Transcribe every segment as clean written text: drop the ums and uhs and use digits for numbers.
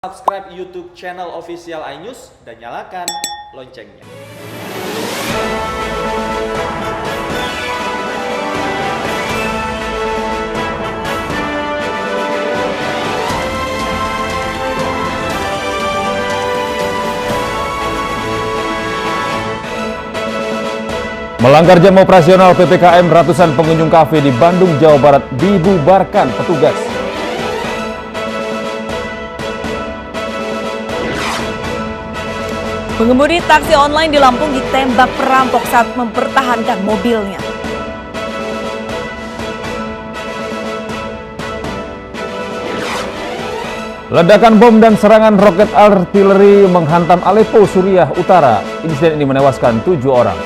Subscribe YouTube channel official iNews dan nyalakan loncengnya. Melanggar jam operasional PPKM, ratusan pengunjung kafe di Bandung, Jawa Barat dibubarkan petugas. Pengemudi taksi online di Lampung ditembak perampok saat mempertahankan mobilnya. Ledakan bom dan serangan roket artileri menghantam Aleppo, Suriah Utara. Insiden ini menewaskan 7 orang.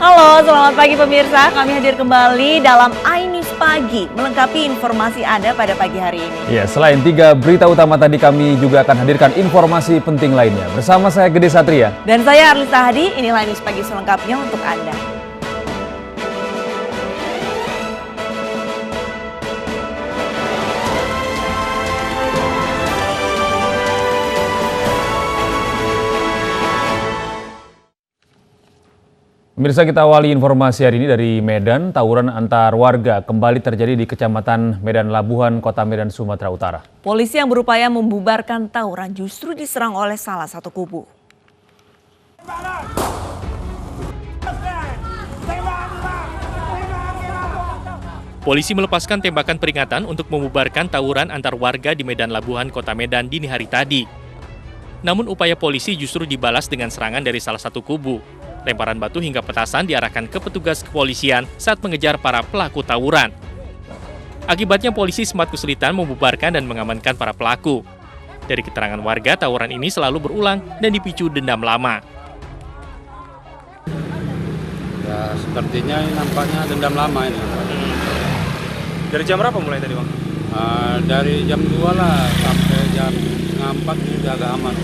Halo, selamat pagi pemirsa. Kami hadir kembali dalam iNews Pagi, melengkapi informasi Anda pada pagi hari ini. Ya, selain 3 berita utama tadi, kami juga akan hadirkan informasi penting lainnya. Bersama saya Gede Satria. Dan saya Arlisa Hadi, inilah iNews Pagi selengkapnya untuk Anda. Pemirsa, kita awali informasi hari ini dari Medan. Tawuran antar warga kembali terjadi di Kecamatan Medan Labuhan, Kota Medan, Sumatera Utara. Polisi yang berupaya membubarkan tawuran justru diserang oleh salah satu kubu. Polisi melepaskan tembakan peringatan untuk membubarkan tawuran antar warga di Medan Labuhan, Kota Medan dini hari tadi. Namun upaya polisi justru dibalas dengan serangan dari salah satu kubu. Lemparan batu hingga petasan diarahkan ke petugas kepolisian saat mengejar para pelaku tawuran. Akibatnya polisi sempat kesulitan membubarkan dan mengamankan para pelaku. Dari keterangan warga, tawuran ini selalu berulang dan dipicu dendam lama. Ya, sepertinya ini nampaknya dendam lama ini. Dari jam berapa mulai tadi, Bang? Dari jam 2 lah sampai jam 4 ini udah agak aman.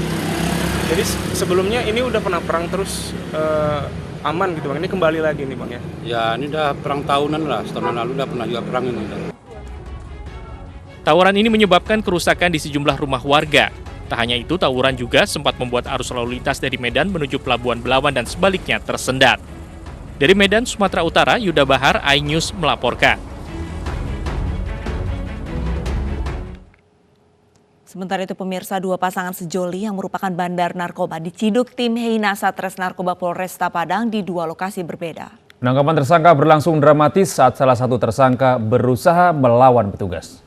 Jadi sebelumnya ini udah pernah perang terus aman gitu, Bang. Ini kembali lagi nih, Bang, ya? Ya, ini udah perang tahunan lah. Setahun lalu udah pernah juga perang ini. Tawuran ini menyebabkan kerusakan di sejumlah rumah warga. Tak hanya itu, tawuran juga sempat membuat arus lalu lintas dari Medan menuju Pelabuhan Belawan dan sebaliknya tersendat. Dari Medan, Sumatera Utara, Yuda Bahar, iNews melaporkan. Sementara itu pemirsa, 2 pasangan sejoli yang merupakan bandar narkoba diciduk tim Heina Satres Narkoba Polresta Padang di 2 lokasi berbeda. Penangkapan tersangka berlangsung dramatis saat salah satu tersangka berusaha melawan petugas.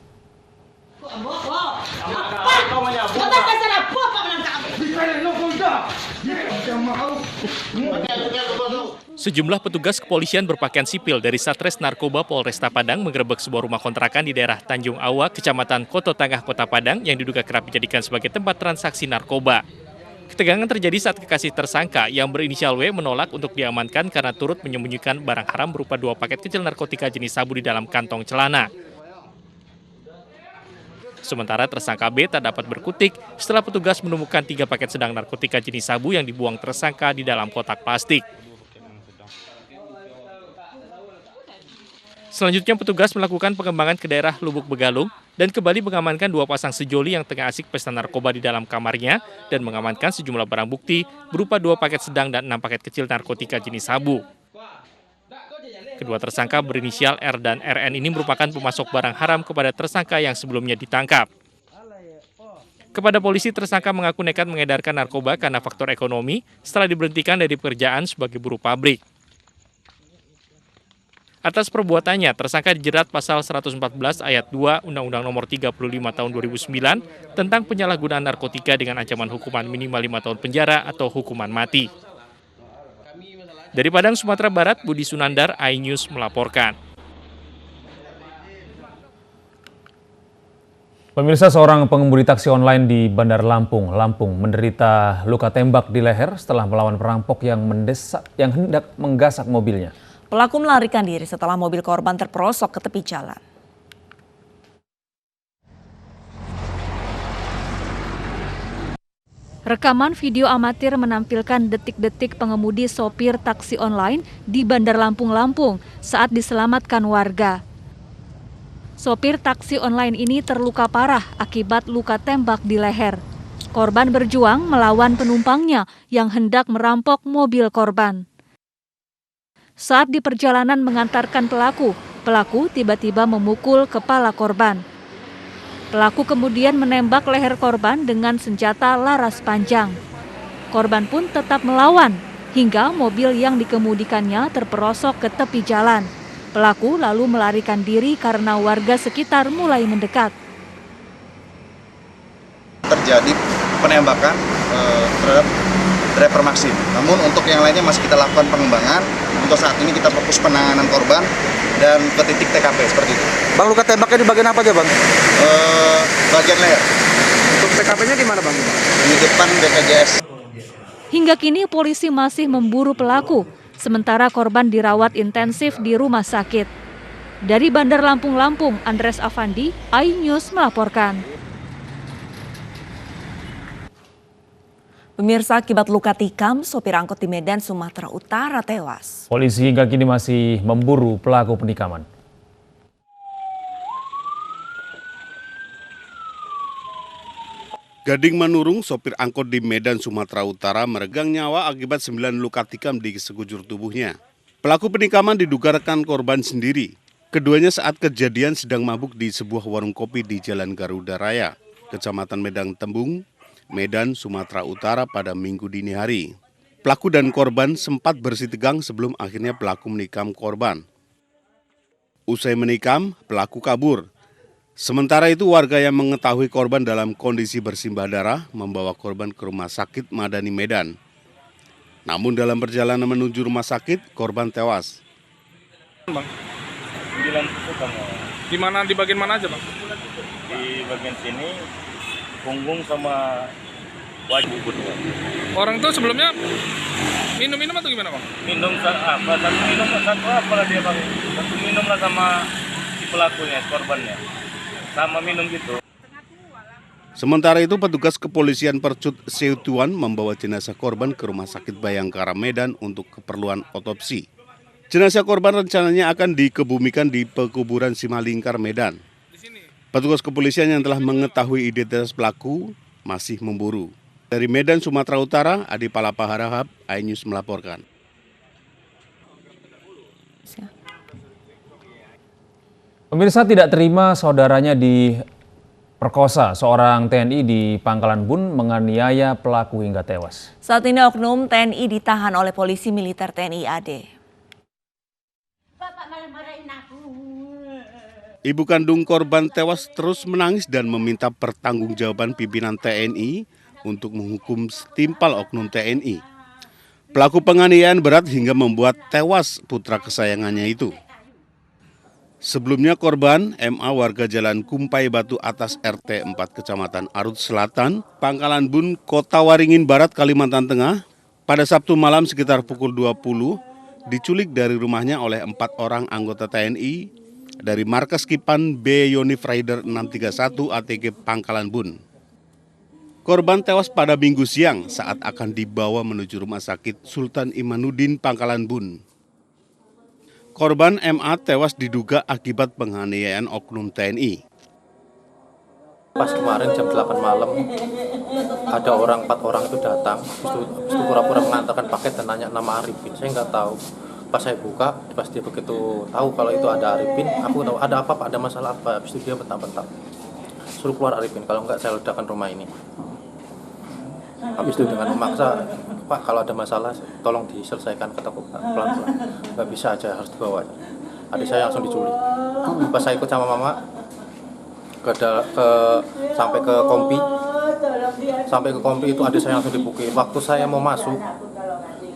Sejumlah petugas kepolisian berpakaian sipil dari Satres Narkoba Polresta Padang menggerebek sebuah rumah kontrakan di daerah Tanjung Awa, Kecamatan Koto Tangah, Kota Padang yang diduga kerap dijadikan sebagai tempat transaksi narkoba. Ketegangan terjadi saat kekasih tersangka yang berinisial W menolak untuk diamankan karena turut menyembunyikan barang haram berupa 2 paket kecil narkotika jenis sabu di dalam kantong celana. Sementara tersangka B tak dapat berkutik setelah petugas menemukan 3 paket sedang narkotika jenis sabu yang dibuang tersangka di dalam kotak plastik. Selanjutnya petugas melakukan pengembangan ke daerah Lubuk Begalung dan kembali mengamankan 2 pasang sejoli yang tengah asik pesta narkoba di dalam kamarnya dan mengamankan sejumlah barang bukti berupa 2 paket sedang dan 6 paket kecil narkotika jenis sabu. Kedua tersangka berinisial R dan RN ini merupakan pemasok barang haram kepada tersangka yang sebelumnya ditangkap. Kepada polisi, tersangka mengaku nekat mengedarkan narkoba karena faktor ekonomi setelah diberhentikan dari pekerjaan sebagai buruh pabrik. Atas perbuatannya, tersangka dijerat pasal 114 ayat 2 Undang-Undang Nomor 35 Tahun 2009 tentang penyalahgunaan narkotika dengan ancaman hukuman minimal 5 tahun penjara atau hukuman mati. Dari Padang, Sumatera Barat, Budi Sunandar, iNews melaporkan. Pemirsa, seorang pengemudi taksi online di Bandar Lampung menderita luka tembak di leher setelah melawan perampok yang hendak menggasak mobilnya. Pelaku melarikan diri setelah mobil korban terperosok ke tepi jalan. Rekaman video amatir menampilkan detik-detik pengemudi sopir taksi online di Bandar Lampung saat diselamatkan warga. Sopir taksi online ini terluka parah akibat luka tembak di leher. Korban berjuang melawan penumpangnya yang hendak merampok mobil korban. Saat di perjalanan mengantarkan pelaku tiba-tiba memukul kepala korban. Pelaku kemudian menembak leher korban dengan senjata laras panjang. Korban pun tetap melawan hingga mobil yang dikemudikannya terperosok ke tepi jalan. Pelaku lalu melarikan diri karena warga sekitar mulai mendekat. Terjadi penembakan terhadap driver Maxim. Namun untuk yang lainnya masih kita lakukan pengembangan. Untuk saat ini kita fokus penanganan korban dan ke titik TKP seperti itu. Bang, luka tembaknya di bagian apa aja, Bang? Bagian leher. Untuk TKP-nya di mana, Bang? Di depan BPJS. Hingga kini polisi masih memburu pelaku, sementara korban dirawat intensif di rumah sakit. Dari Bandar Lampung, Andres Afandi, iNews melaporkan. Pemirsa, akibat luka tikam, sopir angkot di Medan, Sumatera Utara tewas. Polisi hingga kini masih memburu pelaku penikaman. Gading Manurung, sopir angkot di Medan, Sumatera Utara, meregang nyawa akibat 9 luka tikam di sekujur tubuhnya. Pelaku penikaman diduga rekan korban sendiri. Keduanya saat kejadian sedang mabuk di sebuah warung kopi di Jalan Garuda Raya, Kecamatan Medang Tembung, Medan, Sumatera Utara pada Minggu dini hari. Pelaku dan korban sempat bersih tegang sebelum akhirnya pelaku menikam korban. Usai menikam, pelaku kabur. Sementara itu warga yang mengetahui korban dalam kondisi bersimbah darah membawa korban ke rumah sakit Madani Medan. Namun dalam perjalanan menuju rumah sakit, korban tewas. Bang, di mana, di bagian mana aja, Bang? Di bagian sini, punggung sama wajah. Orang tuh sebelumnya minum atau gimana, Bang? Minum satu apa lah dia, Bang? Satu minum lah sama si pelakunya, korbannya. Sama minum gitu. Sementara itu petugas kepolisian Percut Seutuan membawa jenazah korban ke Rumah Sakit Bayangkara Medan untuk keperluan otopsi. Jenazah korban rencananya akan dikebumikan di pekuburan Simalingkar Medan. Petugas kepolisian yang telah mengetahui identitas pelaku masih memburu. Dari Medan, Sumatera Utara, Adi Palapa Harahap, iNews melaporkan. Pemirsa tidak terima saudaranya diperkosa, seorang TNI di Pangkalan Bun menganiaya pelaku hingga tewas. Saat ini oknum TNI ditahan oleh polisi militer TNI AD. Ibu kandung korban tewas terus menangis dan meminta pertanggungjawaban pimpinan TNI untuk menghukum setimpal oknum TNI. Pelaku penganiayaan berat hingga membuat tewas putra kesayangannya itu. Sebelumnya korban MA warga Jalan Kumpai Batu Atas RT 4 Kecamatan Arut Selatan, Pangkalan Bun, Kota Waringin Barat, Kalimantan Tengah, pada Sabtu malam sekitar pukul 20 diculik dari rumahnya oleh 4 orang anggota TNI dari markas Kipan B Yonif Rider 631 ATG Pangkalan Bun. Korban tewas pada Minggu siang saat akan dibawa menuju rumah sakit Sultan Imanuddin Pangkalan Bun. Korban MA tewas diduga akibat penganiayaan oknum TNI. Pas kemarin jam 8 malam ada 4 orang itu datang, itu pura-pura mengantarkan paket dan nanya nama Arifin. Saya nggak tahu. Pas saya buka, pas dia begitu tahu kalau itu ada Arifin, aku tahu ada apa Pak, ada masalah apa. Habis itu dia bentak-bentak, suruh keluar Arifin, kalau nggak saya ledakan rumah ini. Habis itu dengan memaksa, Pak kalau ada masalah tolong diselesaikan, kataku pelan-pelan, nggak bisa aja, harus dibawa aja. Adik saya langsung diculik. Pas saya ikut sama mama sampai ke kompi itu adik saya langsung dipukul. Waktu saya mau masuk,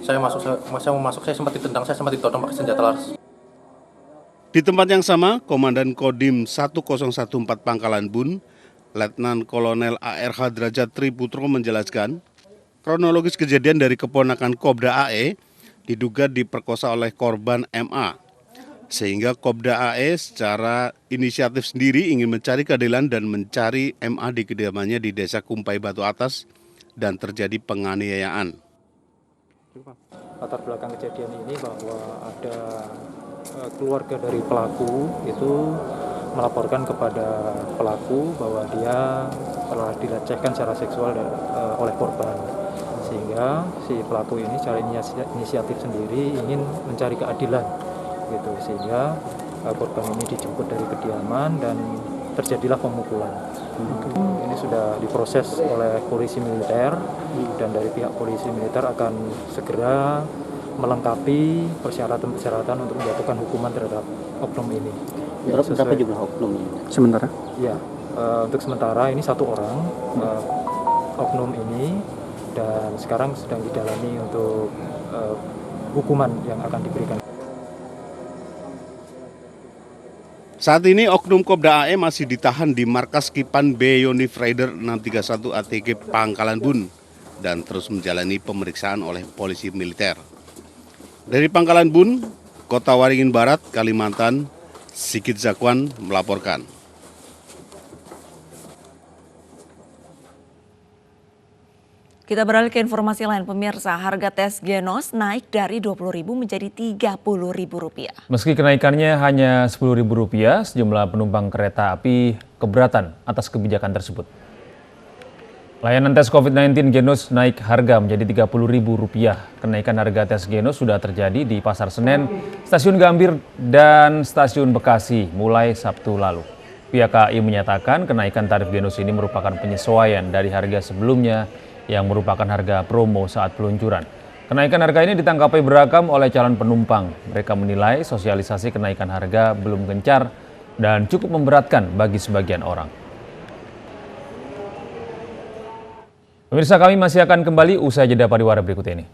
saya sempat ditendang, saya sempat ditodong pakai senjata laras. Di tempat yang sama, Komandan Kodim 1014 Pangkalan Bun, Letnan Kolonel ARH Derajat Triputro menjelaskan, kronologis kejadian dari keponakan Kopda AE diduga diperkosa oleh korban MA. Sehingga Kopda AE secara inisiatif sendiri ingin mencari keadilan dan mencari MA di kediamannya di Desa Kumpai Batu Atas, dan terjadi penganiayaan. Latar belakang kejadian ini bahwa ada keluarga dari pelaku itu melaporkan kepada pelaku bahwa dia telah dilecehkan secara seksual oleh korban, sehingga si pelaku ini secara inisiatif sendiri ingin mencari keadilan gitu, sehingga korban ini dijemput dari kediaman dan terjadilah pemukulan. Ini sudah diproses oleh polisi militer dan dari pihak polisi militer akan segera melengkapi persyaratan-persyaratan untuk menjatuhkan hukuman terhadap oknum ini. Berapa jumlah oknum ini? Sementara? Ya, untuk sementara ini 1 orang oknum ini, dan sekarang sedang didalami untuk hukuman yang akan diberikan. Saat ini oknum Kopda AE masih ditahan di markas Kipan B Yonif Rider 631 ATG Pangkalan Bun dan terus menjalani pemeriksaan oleh polisi militer. Dari Pangkalan Bun, Kota Waringin Barat, Kalimantan, Sigit Zakwan melaporkan. Kita beralih ke informasi lain, pemirsa. Harga tes Genos naik dari Rp20.000 menjadi Rp30.000. Meski kenaikannya hanya Rp10.000, sejumlah penumpang kereta api keberatan atas kebijakan tersebut. Layanan tes COVID-19 Genos naik harga menjadi Rp30.000. Kenaikan harga tes Genos sudah terjadi di Pasar Senen, Stasiun Gambir, dan Stasiun Bekasi mulai Sabtu lalu. Pihak KAI menyatakan kenaikan tarif Genos ini merupakan penyesuaian dari harga sebelumnya yang merupakan harga promo saat peluncuran. Kenaikan harga ini ditanggapi beragam oleh calon penumpang. Mereka menilai sosialisasi kenaikan harga belum gencar dan cukup memberatkan bagi sebagian orang. Pemirsa, kami masih akan kembali usai jeda pariwara berikut ini.